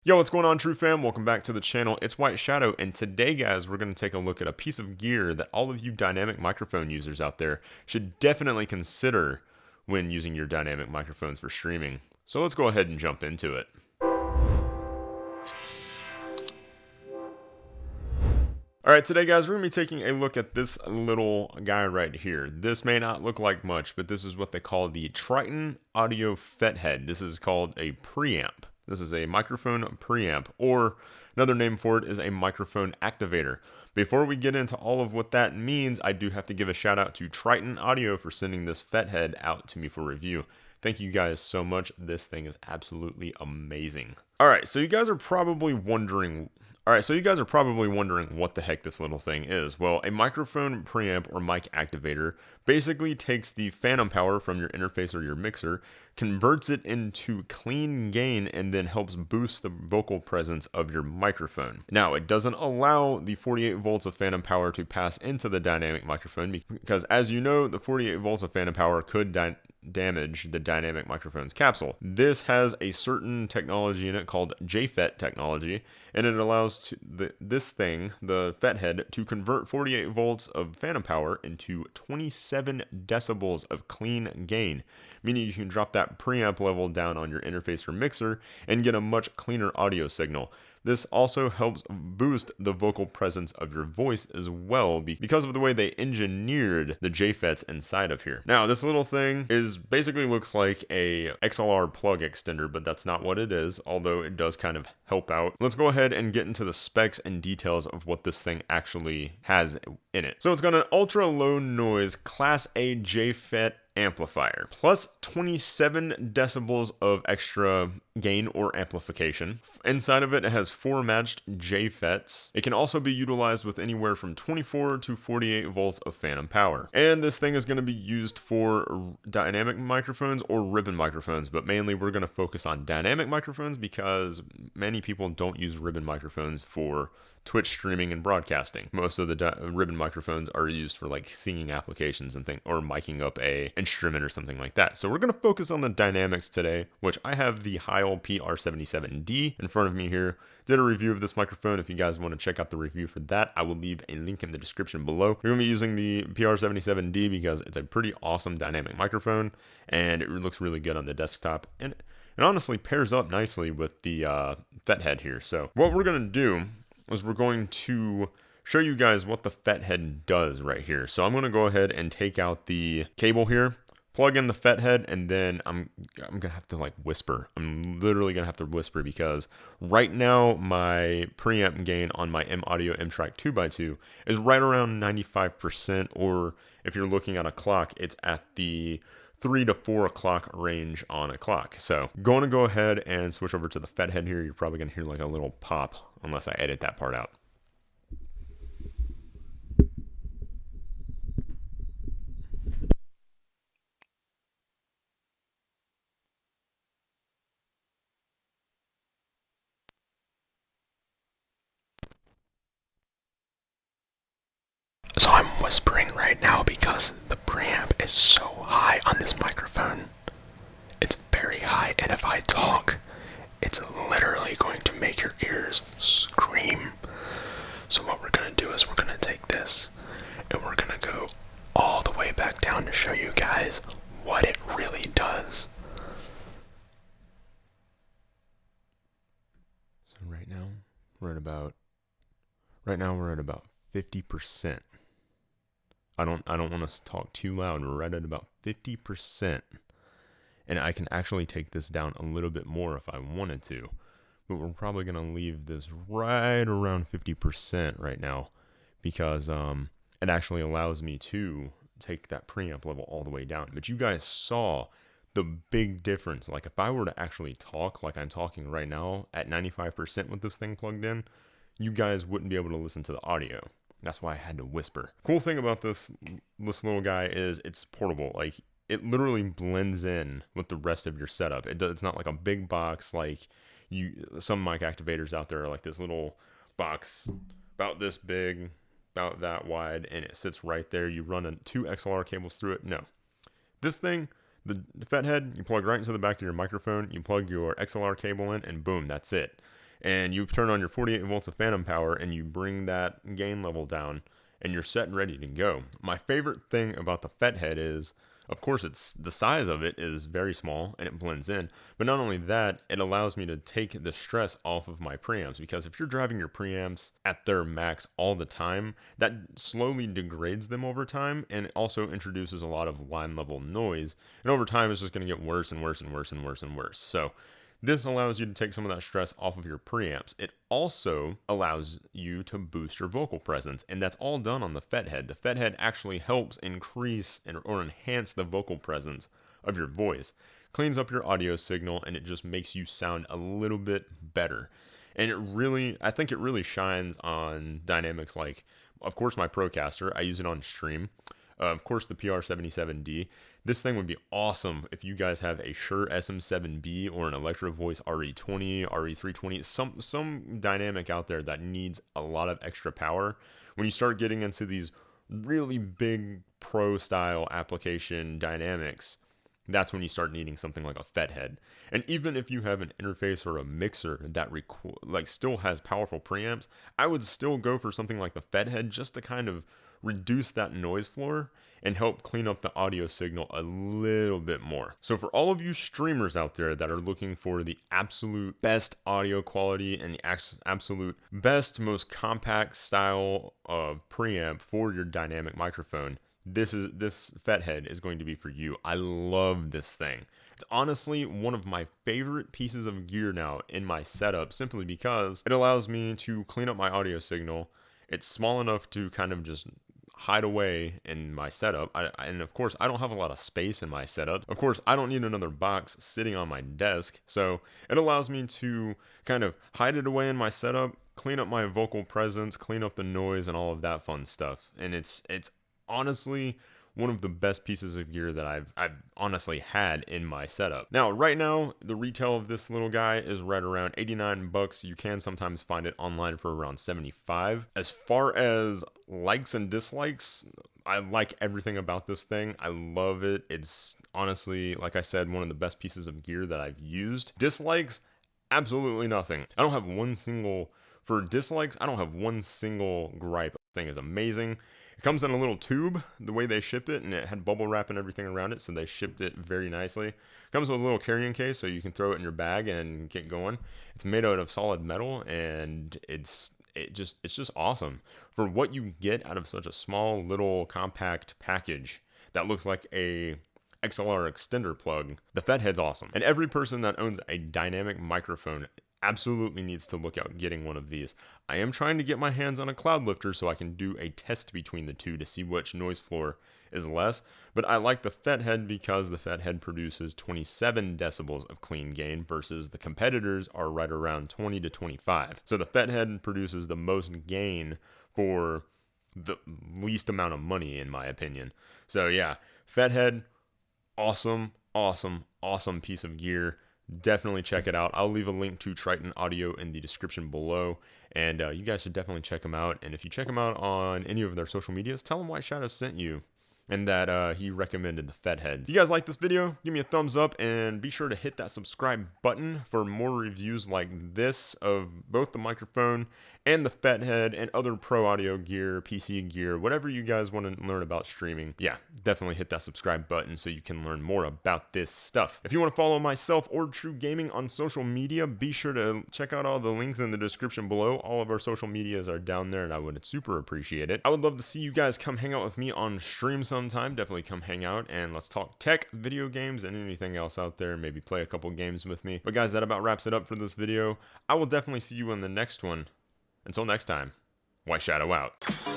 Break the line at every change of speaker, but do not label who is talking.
Yo, what's going on, True Fam? Welcome back to the channel. It's Whiteshadow, and today, guys, we're going to take a look at a piece of gear that all of you dynamic microphone users out there should definitely consider when using your dynamic microphones for streaming. So let's go ahead and jump into it. Alright, today, guys, we're going to be taking a look at this little guy right here. This may not look like much, but this is what they call the Triton Audio FetHead. This is called a preamp. This is a microphone preamp, or another name for it is a microphone activator. Before we get into all of what that means, I do have to give a shout out to Triton Audio for sending this FetHead out to me for review. Thank you guys so much. This thing is absolutely amazing. Alright, so you guys are probably wondering what the heck this little thing is. Well, a microphone preamp or mic activator basically takes the phantom power from your interface or your mixer, converts it into clean gain, and then helps boost the vocal presence of your microphone. Now, it doesn't allow the 48 volts of phantom power to pass into the dynamic microphone because, as you know, the 48 volts of phantom power could damage the dynamic microphone's capsule. This has a certain technology in it called JFET technology, and it allows this thing, the FetHead, to convert 48 volts of phantom power into 27 decibels of clean gain, meaning you can drop that preamp level down on your interface or mixer and get a much cleaner audio signal. This also helps boost the vocal presence of your voice as well because of the way they engineered the JFETs inside of here. Now, this little thing basically looks like a XLR plug extender, but that's not what it is, although it does kind of help out. Let's go ahead and get into the specs and details of what this thing actually has in it. So it's got an ultra low noise Class A JFET amplifier, plus 27 decibels of extra gain or amplification. Inside of it, it has 4 matched JFETs. It can also be utilized with anywhere from 24 to 48 volts of phantom power. And this thing is going to be used for dynamic microphones or ribbon microphones, but mainly we're going to focus on dynamic microphones because many people don't use ribbon microphones for Twitch streaming and broadcasting. Most of the ribbon microphones are used for like singing applications and things, or miking up a instrument or something like that. So we're going to focus on the dynamics today, which I have the Heil PR77D in front of me here. Did a review of this microphone. If you guys want to check out the review for that, I will leave a link in the description below. We're going to be using the PR77D because it's a pretty awesome dynamic microphone and it looks really good on the desktop, and it honestly pairs up nicely with the FetHead here. So what we're going to do is we're going to show you guys what the FetHead does right here. So I'm going to go ahead and take out the cable here, plug in the FetHead, and then I'm going to have to like whisper. I'm literally going to have to whisper because right now my preamp gain on my M Audio M-Track 2x2 is right around 95%, or if you're looking at a clock, it's at the 3 to 4 o'clock range on a clock. So going to go ahead and switch over to the FetHead here. You're probably going to hear like a little pop unless I edit that part out. So I'm whispering right now because the preamp is so high on this microphone. It's very high, and if I talk, it's literally going to make your ears scream. So what we're going to do is we're going to take this and we're going to go all the way back down to show you guys what it really does. So right now we're at about 50%. I don't want to talk too loud. We're right at about 50%. And I can actually take this down a little bit more if I wanted to. But we're probably going to leave this right around 50% right now because it actually allows me to take that preamp level all the way down. But you guys saw the big difference. Like if I were to actually talk like I'm talking right now at 95% with this thing plugged in, you guys wouldn't be able to listen to the audio. That's why I had to whisper. Cool thing about this little guy is it's portable. Like it literally blends in with the rest of your setup. It's not like a big box like some mic activators out there are like this little box about this big, about that wide, and it sits right there. You run 2 XLR cables through it. No. This thing, the FetHead, you plug right into the back of your microphone, you plug your XLR cable in, and boom, that's it. and you turn on your 48 volts of phantom power and you bring that gain level down, and you're set and ready to go. My favorite thing about the FetHead is, of course, it's the size of it is very small and it blends in, but not only that, it allows me to take the stress off of my preamps, because if you're driving your preamps at their max all the time, that slowly degrades them over time, and it also introduces a lot of line level noise, and over time it's just going to get worse and worse and worse and worse and worse. So this allows you to take some of that stress off of your preamps. It also allows you to boost your vocal presence, and that's all done on the FetHead. The FetHead actually helps increase or enhance the vocal presence of your voice, cleans up your audio signal, and it just makes you sound a little bit better. And I think it really shines on dynamics like, of course, my Procaster. I use it on stream. Of course, the PR77D. This thing would be awesome if you guys have a Shure SM7B or an Electro Voice RE20, RE320, some dynamic out there that needs a lot of extra power. When you start getting into these really big pro style application dynamics, that's when you start needing something like a FetHead. And even if you have an interface or a mixer that still has powerful preamps, I would still go for something like the FetHead just to kind of reduce that noise floor and help clean up the audio signal a little bit more. So for all of you streamers out there that are looking for the absolute best audio quality and the absolute best, most compact style of preamp for your dynamic microphone, this FetHead is going to be for you. I love this thing. It's honestly one of my favorite pieces of gear now in my setup, simply because it allows me to clean up my audio signal. It's small enough to kind of just hide away in my setup. And of course, I don't have a lot of space in my setup. Of course, I don't need another box sitting on my desk. So it allows me to kind of hide it away in my setup, clean up my vocal presence, clean up the noise and all of that fun stuff. And it's honestly one of the best pieces of gear that I've honestly had in my setup. Now, right now, the retail of this little guy is right around 89 bucks. You can sometimes find it online for around 75. As far as likes and dislikes, I like everything about this thing. I love it. It's honestly, like I said, one of the best pieces of gear that I've used. Dislikes, absolutely nothing. For dislikes, I don't have one single gripe. The thing is amazing. It comes in a little tube, the way they ship it, and it had bubble wrap and everything around it, so they shipped it very nicely. It comes with a little carrying case, so you can throw it in your bag and get going. It's made out of solid metal, and it's just awesome for what you get out of such a small little compact package that looks like a XLR extender plug. The FetHead's awesome, and every person that owns a dynamic microphone absolutely needs to look out getting one of these. I am trying to get my hands on a cloud lifter so I can do a test between the two to see which noise floor is less, but I like the FetHead because the FetHead produces 27 decibels of clean gain versus the competitors are right around 20 to 25. So the FetHead produces the most gain for the least amount of money, in my opinion. So yeah, FetHead, awesome piece of gear. Definitely check it out. I'll leave a link to Triton Audio in the description below, and you guys should definitely check them out. And if you check them out on any of their social medias, tell them Whiteshadow sent you and that he recommended the FetHead. If you guys like this video, give me a thumbs up and be sure to hit that subscribe button for more reviews like this of both the microphone and the FetHead and other pro audio gear, PC gear, whatever you guys want to learn about streaming. Yeah, definitely hit that subscribe button so you can learn more about this stuff. If you want to follow myself or TRUgaming on social media, be sure to check out all the links in the description below. All of our social medias are down there and I would super appreciate it. I would love to see you guys come hang out with me on stream sometime. Definitely come hang out and let's talk tech, video games, and anything else out there. Maybe play a couple games with me. But guys, that about wraps it up for this video. I will definitely see you in the next one. Until next time, Whiteshadow out.